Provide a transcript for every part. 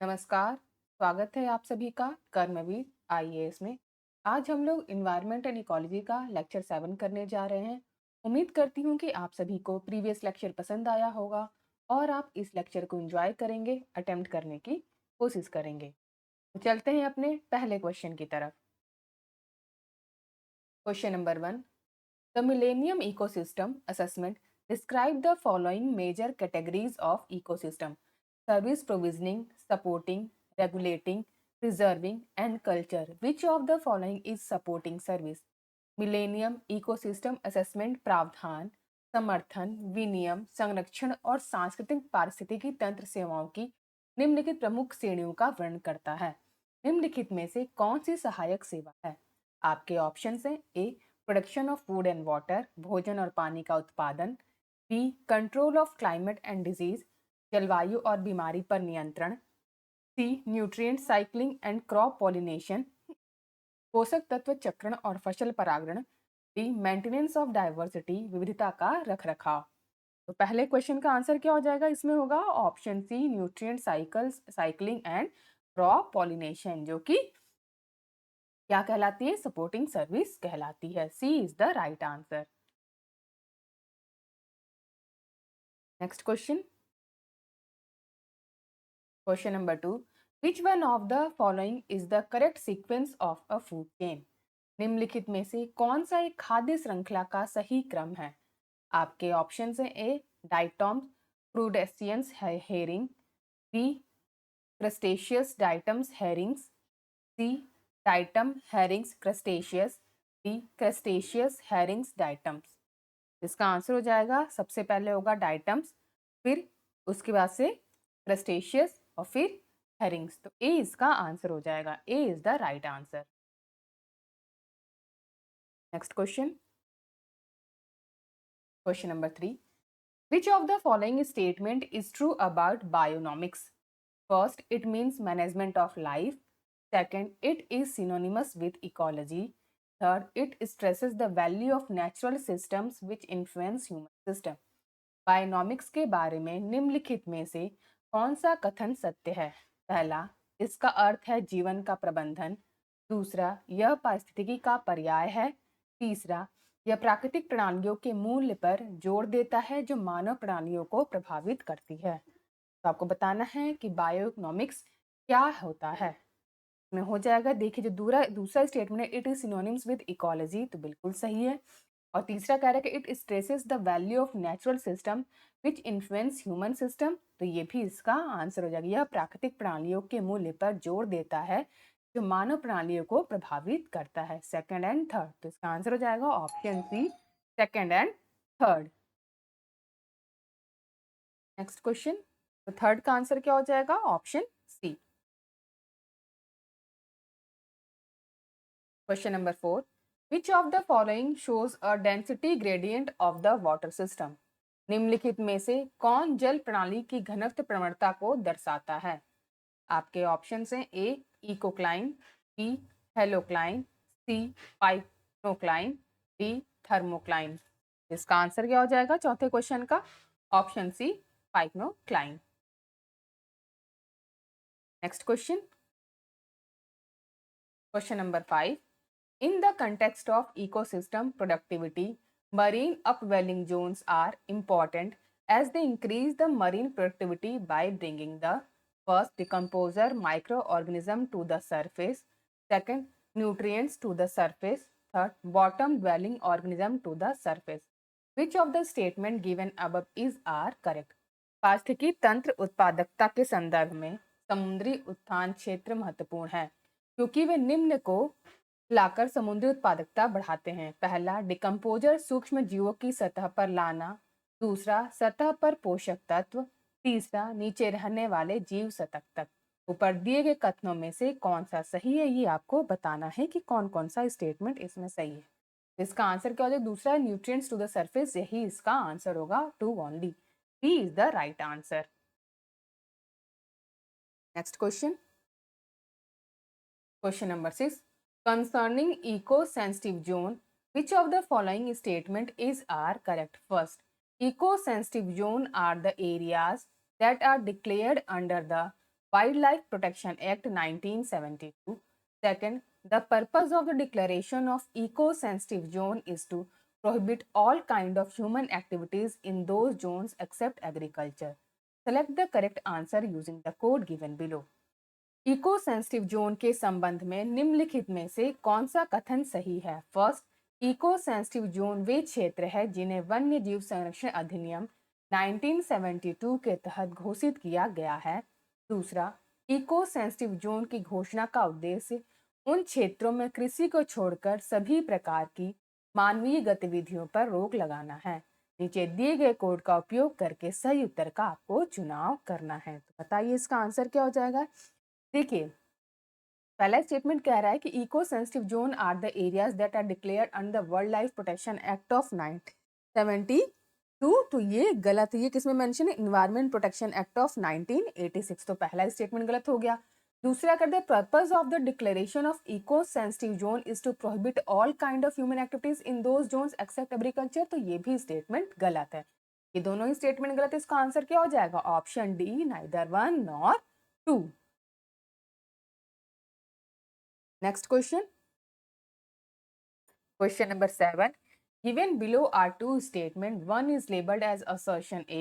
नमस्कार। स्वागत है आप सभी का कर्मवीर आईएएस में। आज हम लोग इन्वायरमेंट एंड इकोलॉजी का लेक्चर 7 करने जा रहे हैं। उम्मीद करती हूँ कि आप सभी को प्रीवियस लेक्चर पसंद आया होगा और आप इस लेक्चर को एंजॉय करेंगे, अटेम्प्ट करने की कोशिश करेंगे। तो चलते हैं अपने पहले क्वेश्चन की तरफ। Question number 1, the millennium ecosystem assessment describe the following major categories of ecosystem: service provisioning, supporting, regulating, preserving, and culture. Which of the following is supporting service? Millennium ecosystem assessment प्रावधान समर्थन, विनियम, संरक्षण और सांस्कृतिक पारिस्थितिकी तंत्र सेवाओं की निम्नलिखित प्रमुख श्रेणियों का वर्णन करता है। निम्नलिखित में से कौन सी सहायक सेवा है? आपके ऑप्शन हैं: A production of food and water, भोजन और पानी का उत्पादन; B control of climate and disease, जलवायु और बीमारी पर नियंत्रण; C nutrient cycling and crop pollination, पोषक तत्व चक्रण और फसल परागण; डी मेंटेनेंस ऑफ डाइवर्सिटी, विविधता का रखरखाव। तो पहले क्वेश्चन का आंसर क्या हो जाएगा? इसमें होगा option C nutrient cycling and crop pollination, जो कि क्या कहलाती है? सपोर्टिंग सर्विस कहलाती है। C is the right answer. Next question, question number 2, which one of the following is the correct sequence of a food chain? निम्नलिखित में से कौन सा एक खाद्य श्रृंखला का सही क्रम है? आपके ऑप्शन हैं: A diatoms crustaceans herring, B crustaceans diatoms herrings, C diatom herrings crustaceans, D crustaceans herrings diatoms. इसका आंसर हो जाएगा, सबसे पहले होगा डाइटम्स, फिर उसके बाद से क्रस्टेशियस और फिर हेरिंग्स। तो ए इसका आंसर हो जाएगा। A is the right answer. Next question, question number 3, which of the following statement is true about bionomics? First, it means management of life. Second, it is synonymous with ecology. Third, it stresses the value of natural systems which influence human system. Bionomics के बारे में निम्नलिखित में से कौन सा कथन सत्य है? पहला, इसका अर्थ है जीवन का प्रबंधन; दूसरा, यह पारिस्थितिकी का पर्याय है; तीसरा, यह प्राकृतिक प्रणालियों के मूल्य पर जोर देता है जो मानव प्रणालियों को प्रभावित करती है। तो आपको बताना है कि बायोइकोनॉमिक्स क्या होता है। में हो जाएगा, देखिए जो दूसरा स्टेटमेंट है, it is synonyms with ecology, तो बिल्कुल सही है। और तीसरा कह रहा है कि it stresses the value of natural system which influence human system, तो ये भी इसका आंसर हो जाएगा। यह प्राकृतिक प्रणालियों के मूल्य पर जोर देता है जो मानव प्रणालियों को प्रभावित करता है। सेकंड एंड थर्ड, तो इसका आंसर हो जाएगा option C, second and third. Next question, तो थर्ड का आंसर क्या हो जाएगा? Option C. Question number 4, which of the following shows a density gradient of the water system? निम्नलिखित में से कौन जल प्रणाली की घनत्व प्रवणता को दर्शाता है? आपके ऑप्शन हैं: A ecocline, B halocline, C pycnocline, D thermocline. इसका आंसर क्या हो जाएगा चौथे क्वेश्चन का? Option C pycnocline. Next question, question number 5, in the context of ecosystem productivity, marine upwelling zones are important as they increase the marine productivity by bringing the first decomposer microorganism to the surface, second nutrients to the surface, third bottom dwelling organism to the surface. Which of the statement given above is are correct? पारिस्थितिकी तंत्र उत्पादकता के संदर्भ में समुद्री उत्थान क्षेत्र महत्वपूर्ण है क्योंकि वे निम्न को लाकर समुद्री उत्पादकता बढ़ाते हैं। पहला, डिकम्पोजर सूक्ष्म जीवों की सतह पर लाना; दूसरा, सतह पर पोषक तत्व; तीसरा, नीचे रहने वाले जीव सतह तक। ऊपर दिए गए कथनों में से कौन सा सही है, ये आपको बताना है कि कौन कौन सा स्टेटमेंट इसमें सही है। इसका आंसर क्या हो जाए? दूसरा, न्यूट्रिएंट्स टू द सरफेस, यही इसका आंसर होगा, two only. B is the right answer. Next question, question number 6, concerning eco-sensitive zone, which of the following statement is are correct? First, eco-sensitive zone are the areas that are declared under the Wildlife Protection Act 1972. Second, the purpose of the declaration of eco-sensitive zone is to prohibit all kind of human activities in those zones except agriculture. Select the correct answer using the code given below. Eco sensitive zone के संबंध में निम्नलिखित में से कौन सा कथन सही है? फर्स्ट, इको सेंसिटिव जोन वे क्षेत्र है जिन्हें वन्य जीव संरक्षण अधिनियम 1972 के तहत घोषित किया गया है। दूसरा, इको सेंसिटिव जोन की घोषणा का उद्देश्य उन क्षेत्रों में कृषि को छोड़कर सभी प्रकार की मानवीय गतिविधियों पर रोक लगाना है। नीचे दिए गए कोड का उपयोग करके सही उत्तर का आपको चुनाव करना है। तो बताइए इसका आंसर क्या हो जाएगा? देखिए, पहला स्टेटमेंट कह रहा है कि eco sensitive zone are the areas that are declared under the wildlife protection act of 1972। तो ये गलत है। ये किसमें मेंशन है? Environment protection act of 1986। तो पहला स्टेटमेंट गलत हो गया। दूसरा कहते हैं purpose of the declaration of eco sensitive zone is to prohibit all kind of human activities in those zones except agriculture. तो ये भी स्टेटमेंट गलत है। ये दोनों ही स्टेटमेंट गलत है। इसका आंसर क्या हो जाएगा? Option D, neither 1 nor 2। Next question. Question number 7. Given below are two statements. One is labeled as assertion A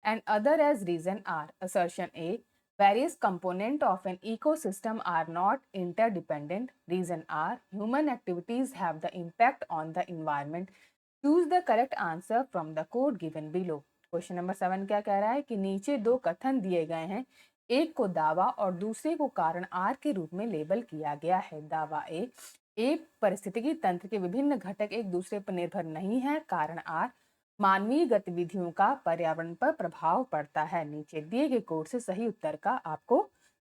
and other as reason R. Assertion A. Various components of an ecosystem are not interdependent. Reason R. Human activities have the impact on the environment. Choose the correct answer from the code given below. Question number 7 क्या कह रहा है कि नीचे दो कथन दिए गए हैं, एक को दावा और दूसरे को कारण आर के रूप में लेबल किया गया है। दावा ए परिस्थितिकी तंत्र के विभिन्न घटक एक दूसरे पर निर्भर नहीं है। कारण आर, मानवीय गतिविधियों का पर्यावरण पर प्रभाव पड़ता है। नीचे दिए गए कोड से सही उत्तर का आपको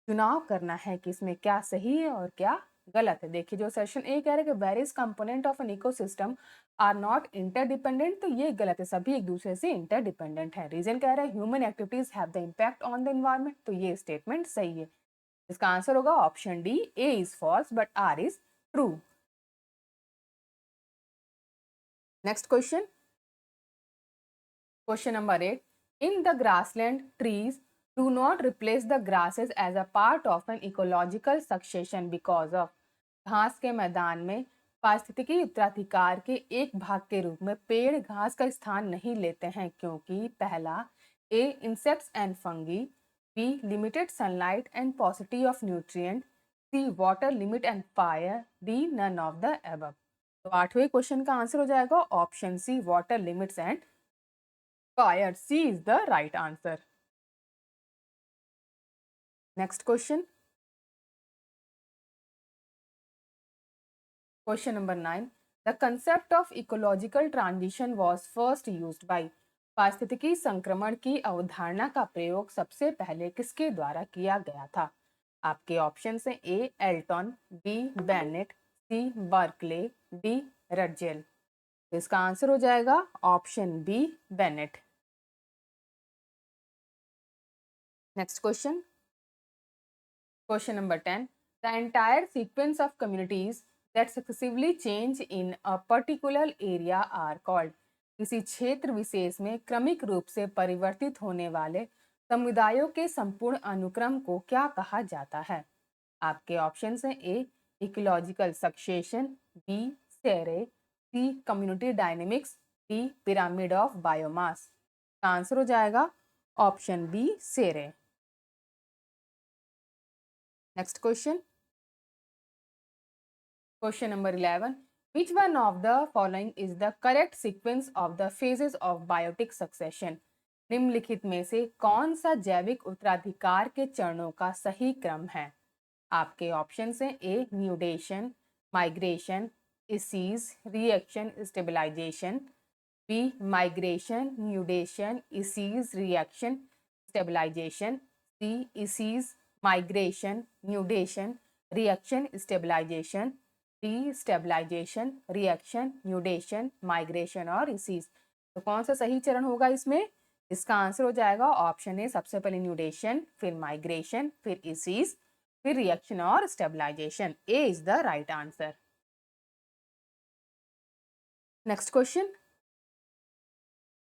चुनाव करना है कि इसमें क्या सही है और क्या गलत है। देखिए, जो सेशन ए कह रहा है कि various component of an ecosystem are not interdependent, तो ये गलत है, सभी एक दूसरे से इंटरडिपेंडेंट है। रीजन कह रहा है human activities have the impact on the environment, तो ये स्टेटमेंट सही है। इसका आंसर होगा option D, A is false but R is true. Next question, question number 8. In the grassland, trees do not replace the grasses as a part of an ecological succession because of. घास के मैदान में पारिस्थितिकी उत्तराधिकार के एक भाग के रूप में पेड़ घास का स्थान नहीं लेते हैं क्योंकि पहला, A insects and fungi, B limited sunlight and paucity of nutrient, C water limit and fire, D none of the above. तो 8वें क्वेश्चन का आंसर हो जाएगा option C, water limits and fire. C is the right answer. Next question. Question number 9. The concept of ecological transition was first used by. पारिस्थितिकी संक्रमण की अवधारणा का प्रयोग सबसे पहले किसके द्वारा किया गया था? आपके ऑप्शन है A Elton, B Bennett, C Berkeley, D Ratzel. तो इसका आंसर हो जाएगा option B Bennett. Next question. Question number 10. The entire sequence of communities that successively change in a particular area are called. किसी क्षेत्र विशेष में क्रमिक रूप से परिवर्तित होने वाले समुदायों के संपूर्ण अनुक्रम को क्या कहा जाता है? आपके ऑप्शंस हैं ए ecological succession, B sere, C community dynamics, D pyramid of biomass. Answer हो जाएगा option B sere. Next question. Question number 11. Which one of the following is the correct sequence of the phases of biotic succession? निम्नलिखित में से कौन सा जैविक उत्तराधिकार के चरणों का सही क्रम है? आपके ऑप्शन हैं A mutation, migration, ecesis, reaction, stabilization, B migration, mutation, ecesis, reaction, stabilization, C ecesis, migration, mutation, reaction, stabilization, D stabilization, reaction, mutation, migration और इसीज। तो कौन सा सही चरण होगा इसमें? इसका आंसर हो जाएगा ऑप्शन ए, सबसे पहले म्यूटेशन, फिर माइग्रेशन, फिर इसीज, फिर रिएक्शन और stabilization. A is the right answer. Next question,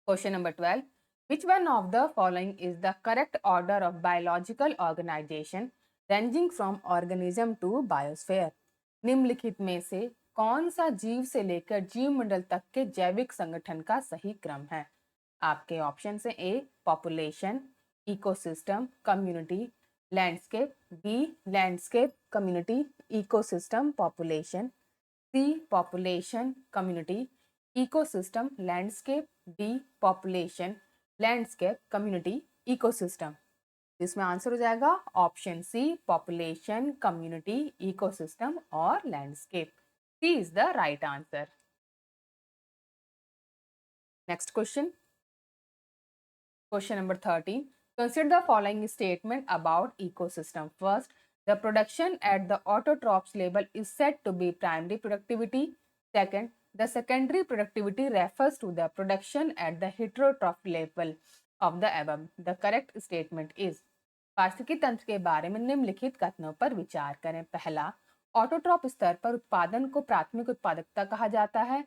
question number 12. Which one of the following is the correct order of biological organization ranging from organism to biosphere? निम्नलिखित में से कौन सा जीव से लेकर जीव मंडल तक के जैविक संगठन का सही क्रम है? आपके ऑप्शन है A population, ecosystem, community, landscape, B landscape, community, ecosystem, population, C population, community, ecosystem, landscape, D population, landscape, community, ecosystem. इसमें आंसर हो जाएगा option C population, community, ecosystem और landscape. C is the right answer. Next question, question number 13। Consider the following statement about ecosystem. First, the production at the autotrophs level is said to be primary productivity. Second, the secondary productivity refers to the production at the heterotroph level of the above. The correct statement is, पारिस्थितिकी तंत्र के बारे में निम्नलिखित कथनों पर विचार करें। पहला, ऑटोट्रॉप स्तर पर उत्पादन को प्राथमिक उत्पादकता कहा जाता है।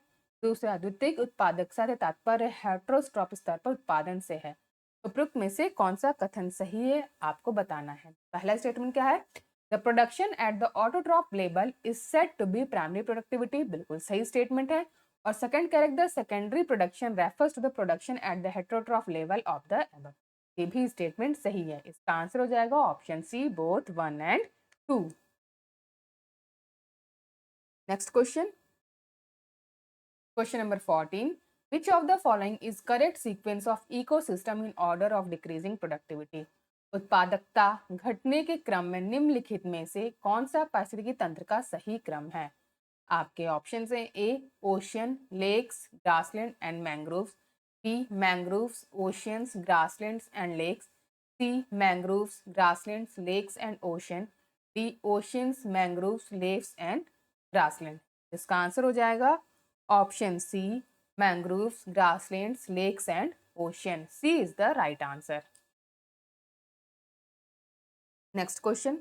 दूसरा, द्वितीयक उत्पादकता से तात्पर्य हेटेरोट्रॉप स्तर पर उत्पादन से है। उपरोक्त में से कौन सा कथन सही है आपको बताना है। पहला स्टेटमेंट क्या है? The production at the autotroph level is said to be primary productivity, बिल्कुल सही स्टेटमेंट है। और second correct, the secondary production refers to the production at the heterotroph level of the above, ये भी स्टेटमेंट सही है। इसका आंसर हो जाएगा option C both 1 and 2। Next question, question number 14। Which of the following is correct sequence of ecosystem in order of decreasing productivity? उत्पादकता घटने के क्रम में निम्नलिखित में से कौन सा पारिस्थितिकी तंत्र का सही क्रम है? आपके ऑप्शन है A ocean, lakes, grassland and mangroves, B mangroves, oceans, grasslands and lakes, C mangroves, grasslands, lakes and ocean, D oceans, mangroves, lakes and grassland. इसका आंसर हो जाएगा option C mangroves, grasslands, lakes and ocean. C is the right answer. Next question,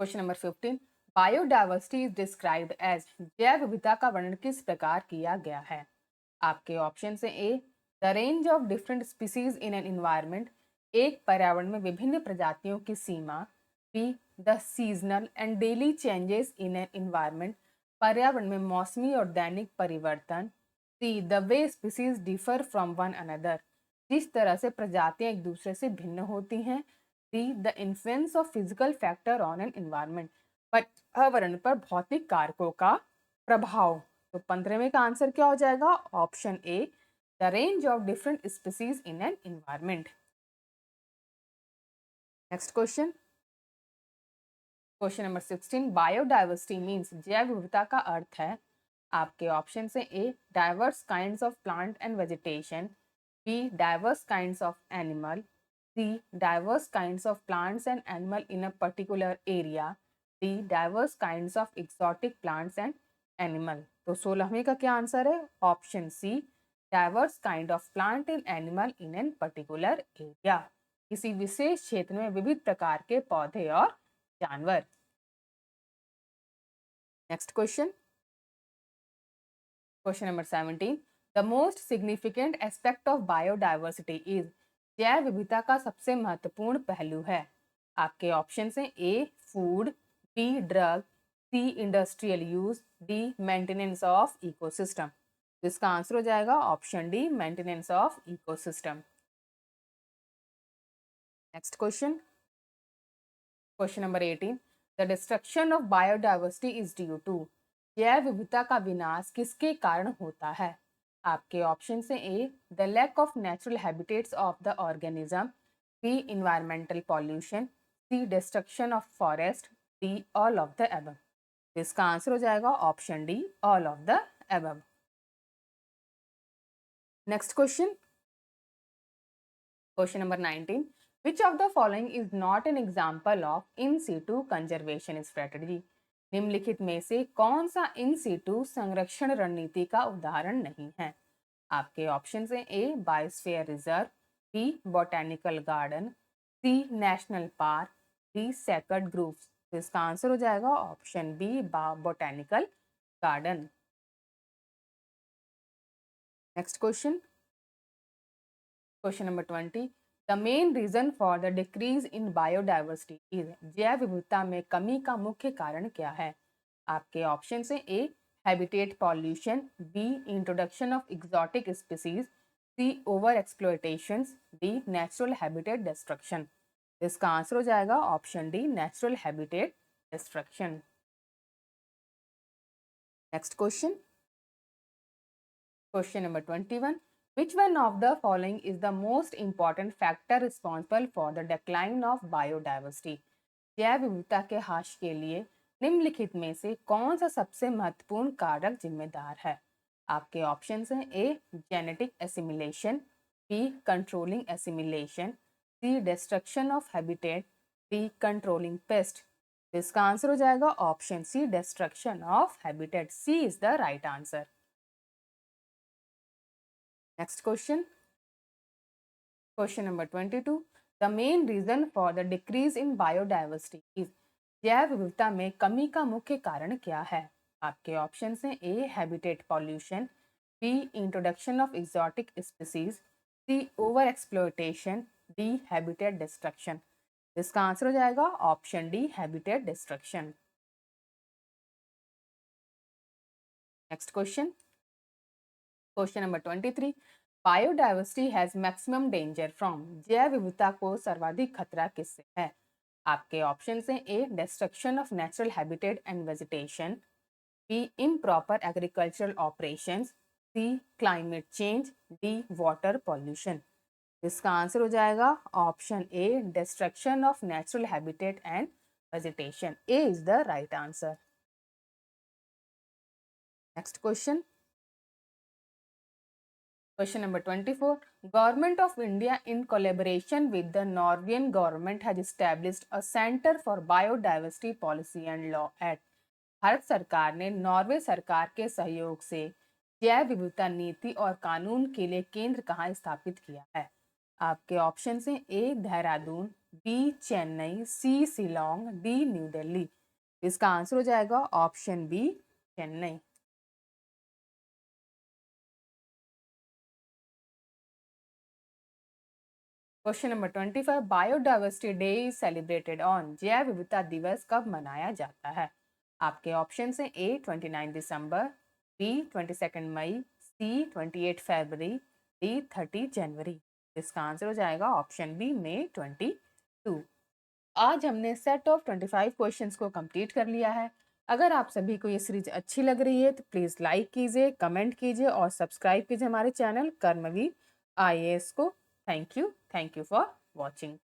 question number 15। Biodiversity is described as, जैव विविधता का वर्णन किस प्रकार किया गया है? आपके ऑप्शन से A the range of different species in an environment, एक पर्यावरण में विभिन्न प्रजातियों की सीमा, B the seasonal and daily changes in an environment, पर्यावरण में मौसमी और दैनिक परिवर्तन, C the way species differ from one another, जिस तरह से प्रजातियां एक दूसरे से भिन्न होती हैं, D the influence of physical factor on an environment, पर्यावरण पर भौतिक कारकों का प्रभाव। तो 15वें का आंसर क्या हो जाएगा? Option A the range of different species in an environment. Next question, question number 16। Biodiversity means, जैव विविधता का अर्थ है। आपके ऑप्शन से A diverse kinds of plant and vegetation, B diverse kinds of animal, C diverse kinds of plants and animal in a particular area, D diverse kinds of exotic plants and animal. तो 16वें का क्या answer है? Option C diverse kind of plant and animal in an particular area, किसी विशेष क्षेत्र में विविध प्रकार के पौधे और जानवर। Next question, question number 17। The most significant aspect of biodiversity is, जैव विविधता का सबसे महत्वपूर्ण पहलू है। आपके ऑप्शन हैं A food, B drug, C industrial use, D maintenance of ecosystem. तो इसका आंसर हो जाएगा option D maintenance of ecosystem. Next question, question number 18। The destruction of biodiversity is due to, जैव विविधता का विनाश किसके कारण होता है? आपके ऑप्शन से A the lack of natural habitats of the organism, B environmental pollution, C destruction of forest, D all of the above. इसका आंसर हो जाएगा option D all of the above. Next question, question number 19। Which of the following is not an example of in situ conservation strategy? निम्नलिखित में से कौन सा इन सिटू संरक्षण रणनीति का उदाहरण नहीं है? आपके ऑप्शन हैं A biosphere reserve, B botanical garden, C national park, D sacred groups. तो इसका आंसर हो जाएगा option B botanical garden. Next question, question number 20, the main reason for the decrease in biodiversity is, जैव विविधता में कमी का मुख्य कारण क्या है? आपके ऑप्शन है A habitat pollution, B introduction of exotic species, C over exploitation, D natural habitat destruction. इसका आंसर हो जाएगा option D natural habitat destruction. Next question, question number 21, which one of the following is the most important factor responsible for the decline of biodiversity? जैव विविधता के ह्रास के लिए निम्नलिखित में से कौन सा सबसे महत्वपूर्ण कारक जिम्मेदार है? आपके ऑप्शंस हैं A genetic assimilation, B controlling assimilation, C destruction of habitat, D controlling pest. इसका आंसर हो जाएगा option C destruction of habitat. C is the right answer. Next question, question number 22, the main reason for the decrease in biodiversity is, जैव विविधता में कमी का मुख्य कारण क्या है? आपके ऑप्शन हैं A habitat pollution, B introduction of exotic species, C over exploitation, D habitat destruction. इसका आंसर हो जाएगा option D habitat destruction. Next question, question number 23, biodiversity has maximum danger from, जैव विविधता को सर्वाधिक खतरा किससे है? आपके ऑप्शन हैं A destruction of natural habitat and vegetation, B improper agricultural operations, C climate change, D water pollution. इसका आंसर हो जाएगा option A destruction of natural habitat and vegetation. A is the right answer. Next question, question number 24, government of India in collaboration with the Norwegian government has established a center for biodiversity policy and law at, Bharat सरकार ने Norway सरकार के सहयोग से जैव विविधता नीति और कानून के लिए केंद्र कहाँ स्थापित किया है? आपके ऑप्शन हैं A Dehradun, B Chennai, C Shillong, D New Delhi. इसका आंसर हो जाएगा option B Chennai. Question number 25, biodiversity day is celebrated on, जैव विविधता दिवस कब मनाया जाता है? आपके ऑप्शन हैं ए 29 दिसंबर, बी 22 मई, सी 28 फरवरी, डी 30 जनवरी। इसका आंसर हो जाएगा ऑप्शन बी मई 22। आज हमने सेट ऑफ 25 क्वेश्चंस को कंप्लीट कर लिया है। अगर आप सभी को ये सीरीज अच्छी लग रही है तो प्लीज़ लाइक कीजिए, कमेंट कीजिए और सब्सक्राइब कीजिए हमारे चैनल कर्मवीर IAS को। Thank you for watching.